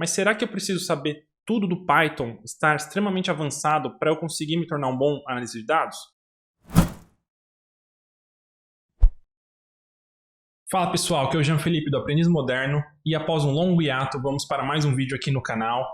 Mas será que eu preciso saber tudo do Python, estar extremamente avançado para eu conseguir me tornar um bom analista de dados? Fala pessoal, aqui é o Jean Felipe do Aprendiz Moderno e após um longo hiato vamos para mais um vídeo aqui no canal.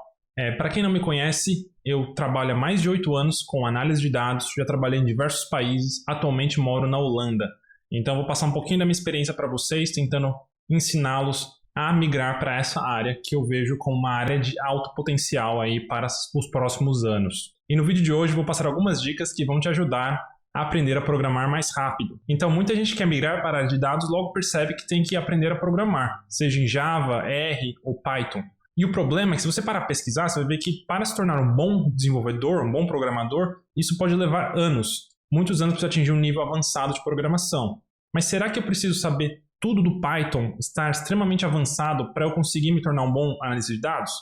Para quem não me conhece, eu trabalho há mais de 8 anos com análise de dados, já trabalhei em diversos países, atualmente moro na Holanda. Então eu vou passar um pouquinho da minha experiência para vocês, tentando ensiná-los a migrar para essa área que eu vejo como uma área de alto potencial aí para os próximos anos. E no vídeo de hoje eu vou passar algumas dicas que vão te ajudar a aprender a programar mais rápido. Então muita gente que quer migrar para a área de dados logo percebe que tem que aprender a programar, seja em Java, R ou Python. E o problema é que se você parar a pesquisar, você vai ver que para se tornar um bom desenvolvedor, um bom programador, isso pode levar anos. Muitos anos para você atingir um nível avançado de programação. Mas será que eu preciso saber tudo do Python, estar extremamente avançado para eu conseguir me tornar um bom analista de dados?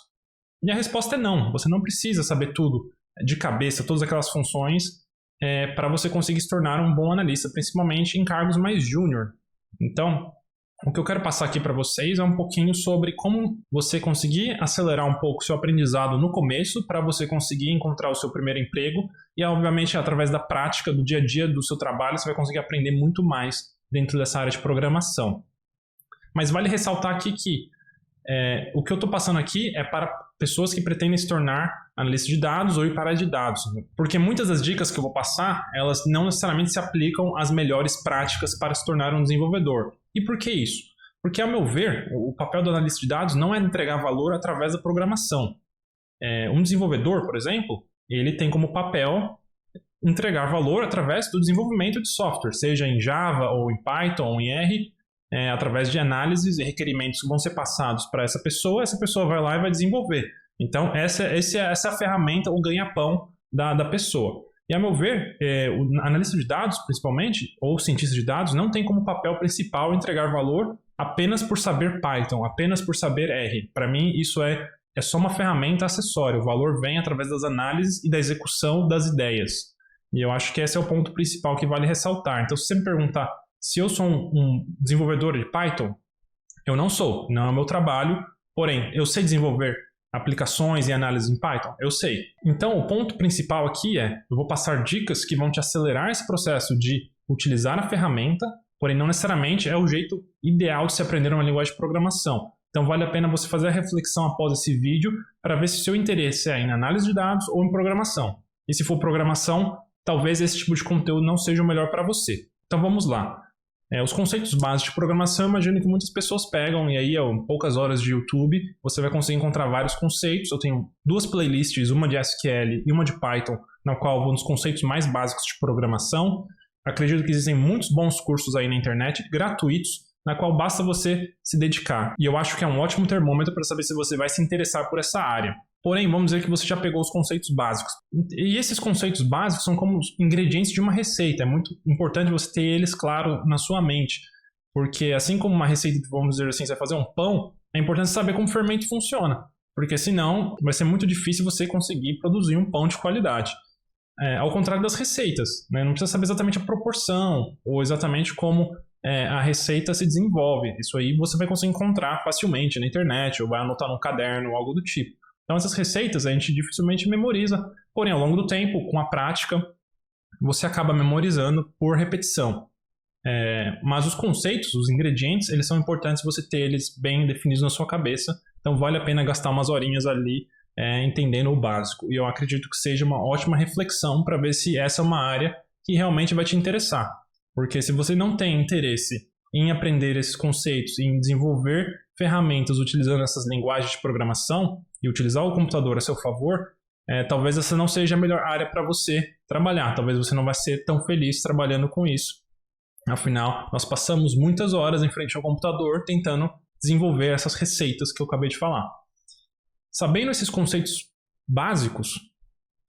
E a resposta é não. Você não precisa saber tudo de cabeça, todas aquelas funções, para você conseguir se tornar um bom analista, principalmente em cargos mais júnior. Então, o que eu quero passar aqui para vocês é um pouquinho sobre como você conseguir acelerar um pouco o seu aprendizado no começo para você conseguir encontrar o seu primeiro emprego e, obviamente, através da prática do dia a dia do seu trabalho, você vai conseguir aprender muito mais dentro dessa área de programação. Mas vale ressaltar aqui que o que eu estou passando aqui é para pessoas que pretendem se tornar analista de dados ou ir para a área de dados. Porque muitas das dicas que eu vou passar, elas não necessariamente se aplicam às melhores práticas para se tornar um desenvolvedor. E por que isso? Porque, ao meu ver, o papel do analista de dados não é entregar valor através da programação. Um desenvolvedor, por exemplo, ele tem como papel entregar valor através do desenvolvimento de software, seja em Java ou em Python ou em R, através de análises e requerimentos que vão ser passados para essa pessoa vai lá e vai desenvolver. Então, essa é a ferramenta, o ganha-pão da pessoa. E, a meu ver, o analista de dados, principalmente, ou cientista de dados, não tem como papel principal entregar valor apenas por saber Python, apenas por saber R. Para mim, isso é só uma ferramenta acessória. O valor vem através das análises e da execução das ideias. E eu acho que esse é o ponto principal que vale ressaltar. Então, se você me perguntar se eu sou um desenvolvedor de Python, eu não sou, não é o meu trabalho, porém, eu sei desenvolver aplicações e análise em Python? Eu sei. Então, o ponto principal aqui eu vou passar dicas que vão te acelerar esse processo de utilizar a ferramenta, porém não necessariamente é o jeito ideal de se aprender uma linguagem de programação. Então, vale a pena você fazer a reflexão após esse vídeo para ver se o seu interesse é em análise de dados ou em programação. E se for programação, talvez esse tipo de conteúdo não seja o melhor para você. Então, vamos lá. Os conceitos básicos de programação, eu imagino que muitas pessoas pegam, e aí, em poucas horas de YouTube, você vai conseguir encontrar vários conceitos. Eu tenho 2 playlists, uma de SQL e uma de Python, na qual eu vou nos conceitos mais básicos de programação. Acredito que existem muitos bons cursos aí na internet, gratuitos, na qual basta você se dedicar. E eu acho que é um ótimo termômetro para saber se você vai se interessar por essa área. Porém, vamos dizer que você já pegou os conceitos básicos. E esses conceitos básicos são como os ingredientes de uma receita. É muito importante você ter eles claro na sua mente. Porque assim como uma receita, vamos dizer assim, você vai fazer um pão, é importante saber como o fermento funciona. Porque senão vai ser muito difícil você conseguir produzir um pão de qualidade. Ao contrário das receitas, né? Não precisa saber exatamente a proporção ou exatamente como a receita se desenvolve. Isso aí você vai conseguir encontrar facilmente na internet ou vai anotar num caderno ou algo do tipo. Então essas receitas a gente dificilmente memoriza, porém ao longo do tempo, com a prática, você acaba memorizando por repetição. Mas os conceitos, os ingredientes, eles são importantes você ter eles bem definidos na sua cabeça, então vale a pena gastar umas horinhas ali entendendo o básico. E eu acredito que seja uma ótima reflexão para ver se essa é uma área que realmente vai te interessar. Porque se você não tem interesse em aprender esses conceitos, em desenvolver ferramentas utilizando essas linguagens de programação e utilizar o computador a seu favor, talvez essa não seja a melhor área para você trabalhar. Talvez você não vai ser tão feliz trabalhando com isso. Afinal, nós passamos muitas horas em frente ao computador tentando desenvolver essas receitas que eu acabei de falar. Sabendo esses conceitos básicos,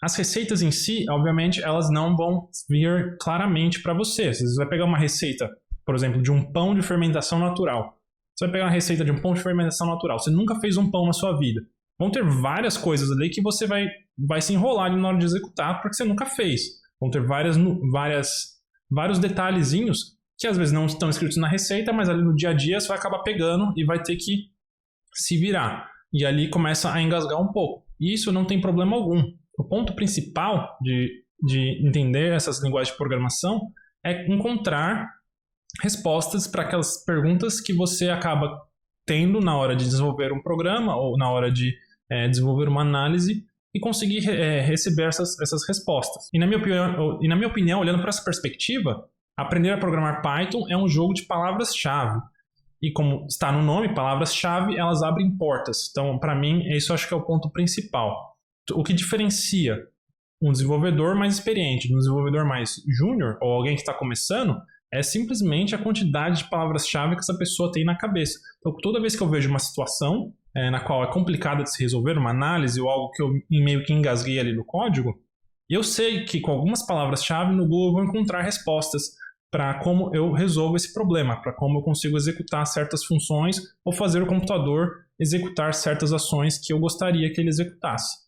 as receitas em si, obviamente, elas não vão vir claramente para você. Você vai pegar uma receita, por exemplo, de um pão de fermentação natural. Você vai pegar uma receita de um pão de fermentação natural. Você nunca fez um pão na sua vida. Vão ter várias coisas ali que você vai se enrolar na hora de executar porque você nunca fez. Vão ter vários detalhezinhos que às vezes não estão escritos na receita, mas ali no dia a dia você vai acabar pegando e vai ter que se virar. E ali começa a engasgar um pouco. E isso não tem problema algum. O ponto principal de entender essas linguagens de programação é encontrar respostas para aquelas perguntas que você acaba tendo na hora de desenvolver um programa ou na hora de desenvolver uma análise e conseguir receber essas respostas. E na minha opinião, olhando para essa perspectiva, aprender a programar Python é um jogo de palavras-chave. E como está no nome, palavras-chave, elas abrem portas. Então, para mim, isso acho que é o ponto principal. O que diferencia um desenvolvedor mais experiente de um desenvolvedor mais júnior ou alguém que está começando é simplesmente a quantidade de palavras-chave que essa pessoa tem na cabeça. Então, toda vez que eu vejo uma situação na qual é complicada de se resolver, uma análise ou algo que eu meio que engasguei ali no código, eu sei que com algumas palavras-chave no Google eu vou encontrar respostas para como eu resolvo esse problema, para como eu consigo executar certas funções ou fazer o computador executar certas ações que eu gostaria que ele executasse.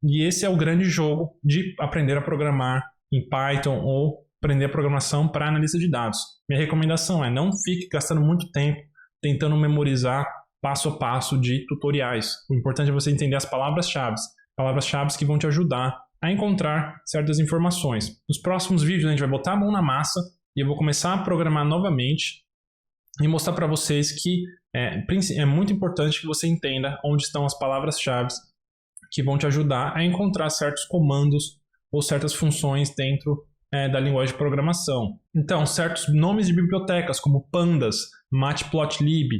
E esse é o grande jogo de aprender a programar em Python ou aprender a programação para analista de dados. Minha recomendação é não fique gastando muito tempo tentando memorizar passo a passo de tutoriais. O importante é você entender as palavras-chave que vão te ajudar a encontrar certas informações. Nos próximos vídeos a gente vai botar a mão na massa e eu vou começar a programar novamente e mostrar para vocês que é muito importante que você entenda onde estão as palavras-chave que vão te ajudar a encontrar certos comandos ou certas funções dentro da linguagem de programação. Então, certos nomes de bibliotecas como pandas, matplotlib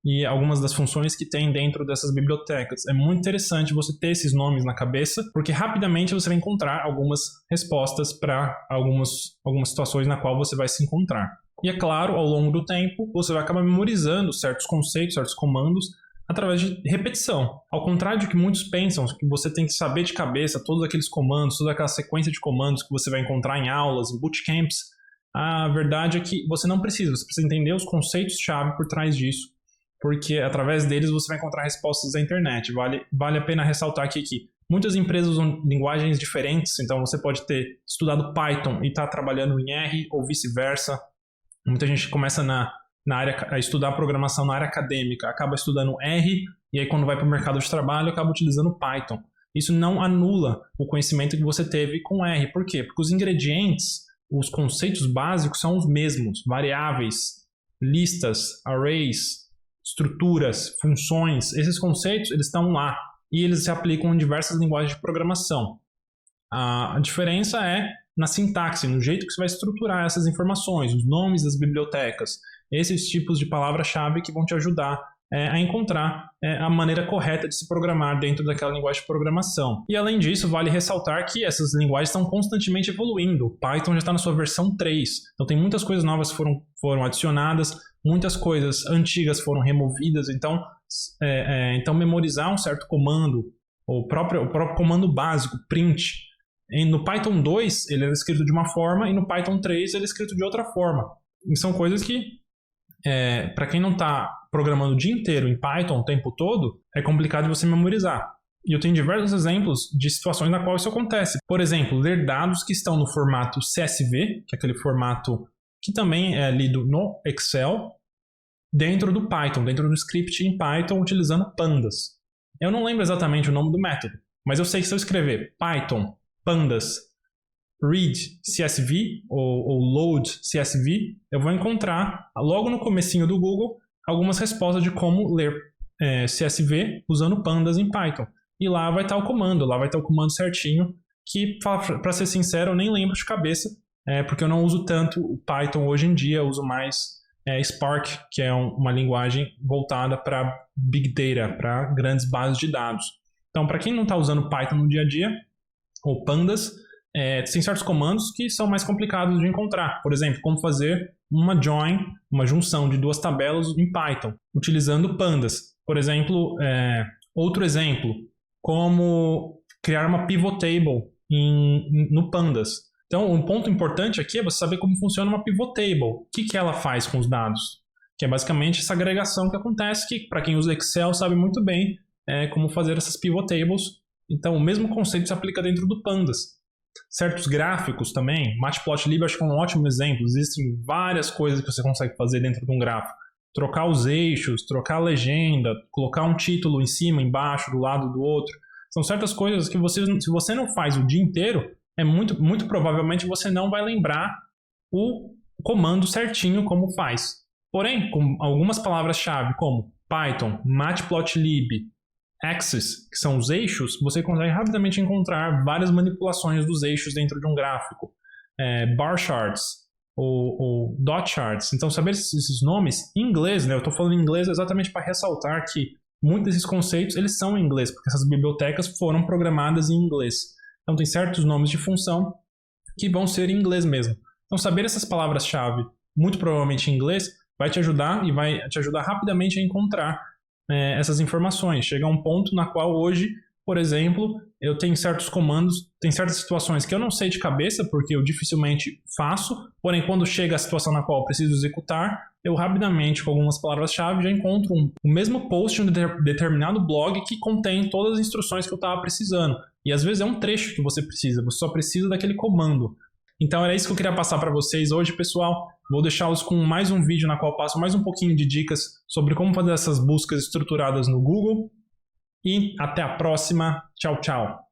e algumas das funções que tem dentro dessas bibliotecas. É muito interessante você ter esses nomes na cabeça, porque rapidamente você vai encontrar algumas respostas para algumas situações na qual você vai se encontrar. E é claro, ao longo do tempo, você vai acabar memorizando certos conceitos, certos comandos, através de repetição. Ao contrário do que muitos pensam, que você tem que saber de cabeça todos aqueles comandos, toda aquela sequência de comandos que você vai encontrar em aulas, em bootcamps, a verdade é que você não precisa, você precisa entender os conceitos-chave por trás disso, porque através deles você vai encontrar respostas da internet. Vale a pena ressaltar aqui que muitas empresas usam linguagens diferentes, então você pode ter estudado Python e estar trabalhando em R ou vice-versa. Muita gente começa a estudar programação na área acadêmica, acaba estudando R, e aí quando vai para o mercado de trabalho acaba utilizando Python. Isso não anula o conhecimento que você teve com R. Por quê? Porque os ingredientes, os conceitos básicos são os mesmos. Variáveis, listas, arrays, estruturas, funções, esses conceitos eles estão lá e eles se aplicam em diversas linguagens de programação. A diferença é na sintaxe, no jeito que você vai estruturar essas informações, os nomes das bibliotecas, esses tipos de palavra-chave que vão te ajudar a encontrar a maneira correta de se programar dentro daquela linguagem de programação. E além disso, vale ressaltar que essas linguagens estão constantemente evoluindo. O Python já está na sua versão 3, então tem muitas coisas novas que foram adicionadas, muitas coisas antigas foram removidas, então memorizar um certo comando, o próprio comando básico, print, no Python 2 ele é escrito de uma forma e no Python 3 ele é escrito de outra forma. E são coisas que, para quem não está programando o dia inteiro em Python o tempo todo, é complicado você memorizar. E eu tenho diversos exemplos de situações na qual isso acontece. Por exemplo, ler dados que estão no formato CSV, que é aquele formato que também é lido no Excel, dentro do Python, dentro do script em Python, utilizando pandas. Eu não lembro exatamente o nome do método, mas eu sei que se eu escrever Python, pandas, read CSV ou load CSV, eu vou encontrar logo no comecinho do Google algumas respostas de como ler CSV usando pandas em Python. E lá vai estar o comando, certinho, que, para ser sincero, eu nem lembro de cabeça, porque eu não uso tanto o Python hoje em dia, eu uso mais Spark, que é uma linguagem voltada para Big Data, para grandes bases de dados. Então, para quem não está usando Python no dia a dia, ou pandas, tem certos comandos que são mais complicados de encontrar. Por exemplo, como fazer uma join, uma junção de duas tabelas em Python, utilizando pandas. Por exemplo, outro exemplo, como criar uma pivot table no pandas. Então, um ponto importante aqui é você saber como funciona uma pivot table. O que ela faz com os dados? Que é basicamente essa agregação que acontece, que para quem usa Excel sabe muito bem como fazer essas pivot tables. Então, o mesmo conceito se aplica dentro do pandas. Certos gráficos também, Matplotlib acho que é um ótimo exemplo. Existem várias coisas que você consegue fazer dentro de um gráfico. trocar os eixos, trocar a legenda, colocar um título em cima, embaixo, do lado do outro. São certas coisas que se você não faz o dia inteiro, muito provavelmente você não vai lembrar o comando certinho como faz. Porém, com algumas palavras-chave como Python, Matplotlib, Axis, que são os eixos, você consegue rapidamente encontrar várias manipulações dos eixos dentro de um gráfico. Bar charts, ou dot charts. Então, saber esses nomes em inglês, né? Eu estou falando em inglês exatamente para ressaltar que muitos desses conceitos eles são em inglês, porque essas bibliotecas foram programadas em inglês. Então, tem certos nomes de função que vão ser em inglês mesmo. Então, saber essas palavras-chave, muito provavelmente em inglês, vai te ajudar e vai te ajudar rapidamente a encontrar essas informações. Chega a um ponto na qual hoje, por exemplo, eu tenho certos comandos, tem certas situações que eu não sei de cabeça, porque eu dificilmente faço, porém quando chega a situação na qual eu preciso executar, eu rapidamente, com algumas palavras-chave, já encontro o mesmo post em um determinado blog que contém todas as instruções que eu estava precisando. E às vezes é um trecho que você só precisa daquele comando. Então era isso que eu queria passar para vocês hoje, pessoal. Vou deixá-los com mais um vídeo na qual eu passo mais um pouquinho de dicas sobre como fazer essas buscas estruturadas no Google. E até a próxima. Tchau, tchau.